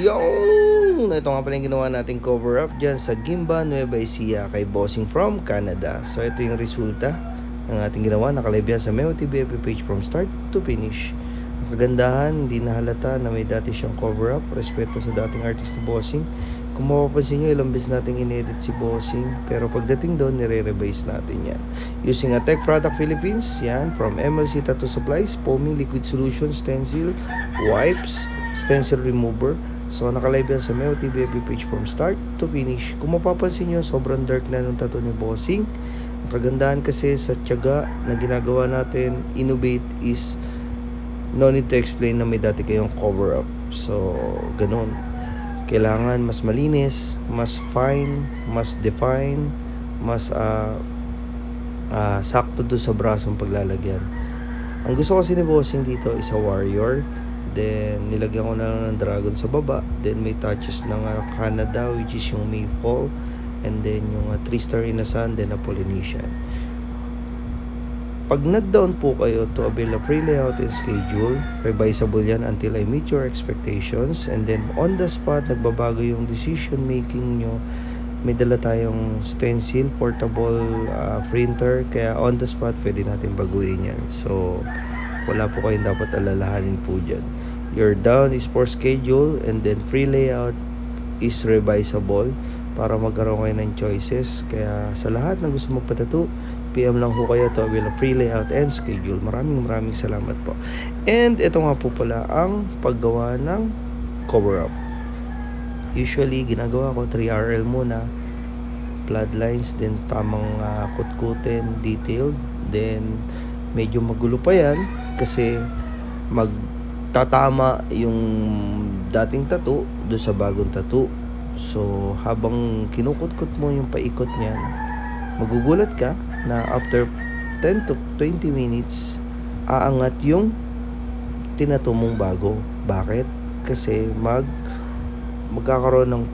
Yung! Ito nga pala yung ginawa nating cover up dyan sa Gimba, Nueva Ecija kay Bossing from Canada. So ito yung resulta ng ating ginawa. Nakalive yan sa Meo TV FB page from start to finish. Ang kagandahan, hindi nahalata na may dati siyang cover up. Respeto sa dating artist ni Bossing. Kung mapapansin nyo, ilang beses natin in-edit si Bossing. Pero pagdating doon, nire-revise natin yan. Using a Tech Product Philippines, yan, from MLC Tattoo Supplies, foaming liquid solution, stencil, wipes, stencil remover. So, nakalive yan sa Meo TV FB page from start to finish. Kung mapapansin nyo, sobrang dark na nung tattoo ni Bossing. Ang kagandahan kasi sa tiyaga na ginagawa natin, innovate is no need to explain na may dati kayong cover up. So, ganun. Kailangan mas malinis, mas fine, mas define, mas sakto doon sa brasong paglalagyan. Ang gusto kasi ni Bossing dito is a warrior. Then, nilagyan ko na lang ng dragon sa baba. Then, may touches ng Canada, which is yung Mayfall. And then, yung 3-star Inasan, then a Polynesian. Pag nag-down po kayo to avail a free layout and schedule, revisable yan until I meet your expectations. And then, on the spot, nagbabago yung decision making nyo. May dala tayong stencil, portable printer. Kaya on the spot, pwede natin baguhin yan. So, wala po kayong dapat alalahanin po dyan. Your down is for schedule and then free layout is revisable para magkaroon kayo ng choices. Kaya sa lahat ng gusto magpatattoo, PM lang po kayo to avail a free layout and schedule. Maraming salamat po. And ito nga po pala ang paggawa ng cover up. Usually, ginagawa ko 3RL muna, bloodlines, then tamang kutkutin, detailed, then medyo magulo pa yan kasi magtatama yung dating tattoo doon sa bagong tattoo. So, habang kinukutkot mo yung paikot niyan, magugulat ka na after 10 to 20 minutes, aangat yung tinato mong bago. Bakit? Kasi magkakaroon ng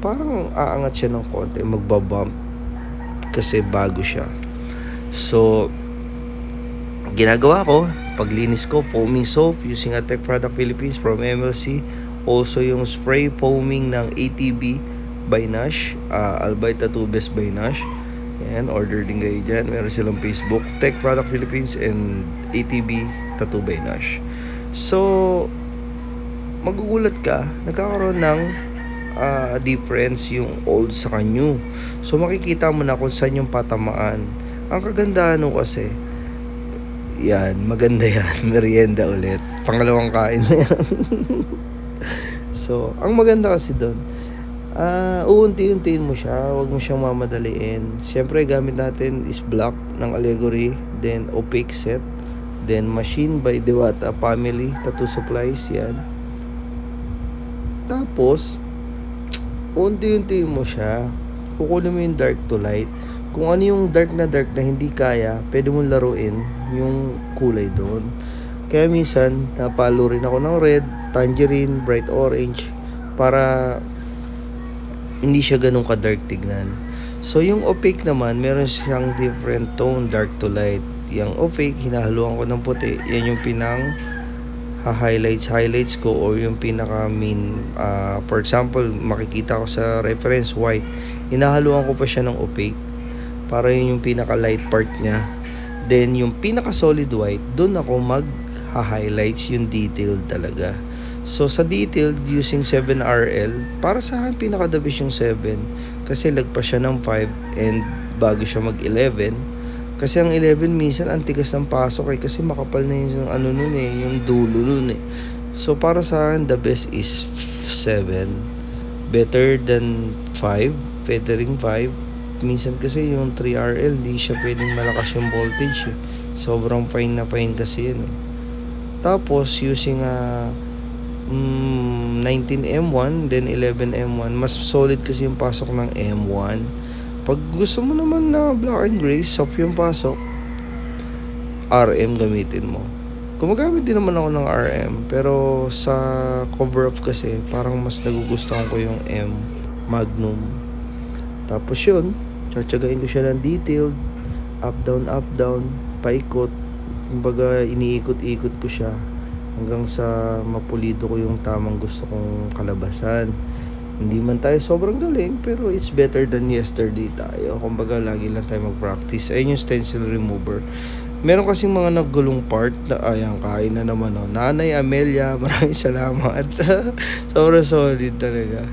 parang aangat siya ng konti, magbabump kasi bago siya. So, ginagawa ko, paglinis ko, foaming soap using a Tech Product Philippines from MLC. Also yung spray foaming ng ATB by Nash, Albay Tattoo Best by Nash. Yan, order din kayo dyan. Meron silang Facebook, Tech Product Philippines and ATB Tattoo by Nash. So, magugulat ka, nagkakaroon ng difference yung old sa new. So, makikita mo na kung saan yung patamaan. Ang kagandahan nung kasi, yan, maganda yan. Merienda ulit. Pangalawang kain na yan. So, ang maganda kasi doon, uunti-untiin mo siya, huwag mo siyang mamadaliin. Siyempre, gamit natin is block ng Allegory, then opaque set, then machine by Dewata Family Tattoo Supplies, yan. Tapos, unti-untiin mo siya, kukunin mo yung dark to light. Kung ano yung dark na hindi kaya, pwede mong laruin yung kulay doon. Kaya minsan, napalo rin ako ng red, tangerine, bright orange, para hindi siya ganun ka-dark tignan. So, yung opaque naman, meron siyang different tone, dark to light. Yung opaque, hinahaluan ko ng puti. Yan yung highlights ko or yung pinaka main. For example, makikita ko sa reference, white. Hinahaluan ko pa siya ng opaque para yun yung pinaka light part niya. Then, yung pinaka solid white, doon ako mag-highlights yung detail talaga. So, sa detailed, using 7RL, para sa akin, pinaka-the best yung 7. Kasi lagpas siya ng 5 and bago siya mag-11. Kasi ang 11, minsan, ang tigas ng pasok kasi makapal na yung yung dulo nun eh. So, para sa akin, the best is 7. Better than 5. Feathering 5. Minsan kasi yung 3RL, di siya pwedeng malakas yung voltage eh. Sobrang fine kasi yun eh. Tapos, using 19M1, then 11M1. Mas solid kasi yung pasok ng M1. Pag gusto mo naman na black and gray, soft yung pasok, RM gamitin mo. Gumagamit din naman ako ng RM, pero sa cover up kasi, parang mas nagugustuhan ko yung M Magnum. Tapos yun, tsatsagain ko siya ng detailed, up down, paikot. Kumbaga, iniikot-ikot ko siya hanggang sa mapulido ko yung tamang gusto kong kalabasan. Hindi man tayo sobrang galing, pero it's better than yesterday tayo. Kumbaga, lagi lang tayo mag-practice. Ayun yung stencil remover. Meron kasing mga naggulong part na, ayan, kain na naman, oh. Nanay Amelia, maraming salamat. Sobrang solid talaga.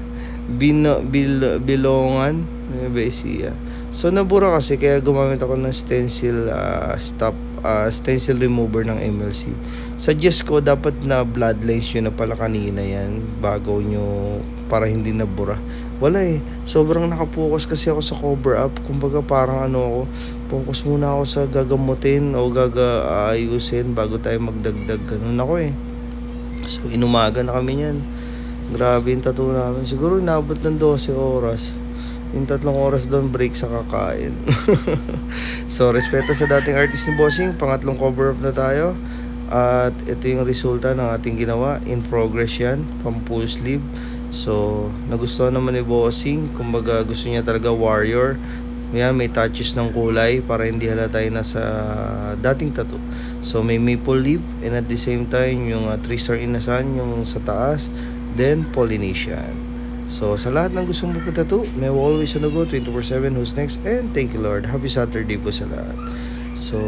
Bilongan, Besia. So, nabura kasi, kaya gumamit ako ng stencil stencil remover ng MLC. Suggest ko, dapat na bloodlines yun na pala kanina yan, bago nyo, para hindi nabura. Wala eh, sobrang nakapokus kasi ako sa cover up. Kumbaga parang ako, focus muna ako sa gagamutin o gagaayusin bago tayo magdagdag. Ganun ako eh. So inumaga na kami niyan. Grabe yung tattoo namin. Siguro inabot ng 12 oras. Yung 3 oras doon break sa kakain. So respeto sa dating artist ni Bossing. Pangatlong cover up na tayo. At ito yung resulta ng ating ginawa. In progress yan. Pang full sleeve. So nagustuhan naman ni Bossing. Kumbaga gusto niya talaga warrior. Yan, may touches ng kulay para hindi halata tayo nasa dating tattoo. So may maple leaf and at the same time yung 3-star inasan yung sa taas. Then Polynesian. So sa lahat ng gustong magpatattoo, may always on the go 24/7. Who's next? And thank you Lord. Happy Saturday po sa lahat. So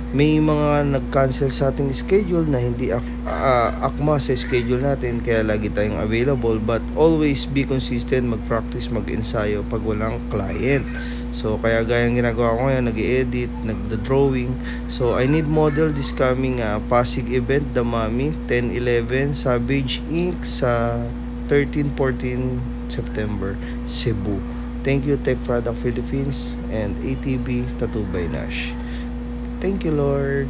may mga nag-cancel sa ating schedule na hindi akma sa schedule natin, kaya lagi tayong available, but always be consistent, mag-practice, mag-ensayo pag walang client. So kaya gaya ng ginagawa ko ngayon, nag-edit, nag-drawing. So I need model this coming Pasig event, Damami 10-11 Savage Inc. sa 13-14 September, Cebu. Thank you Tech Product Philippines and ATB Tattoo by Nash. Thank you, Lord.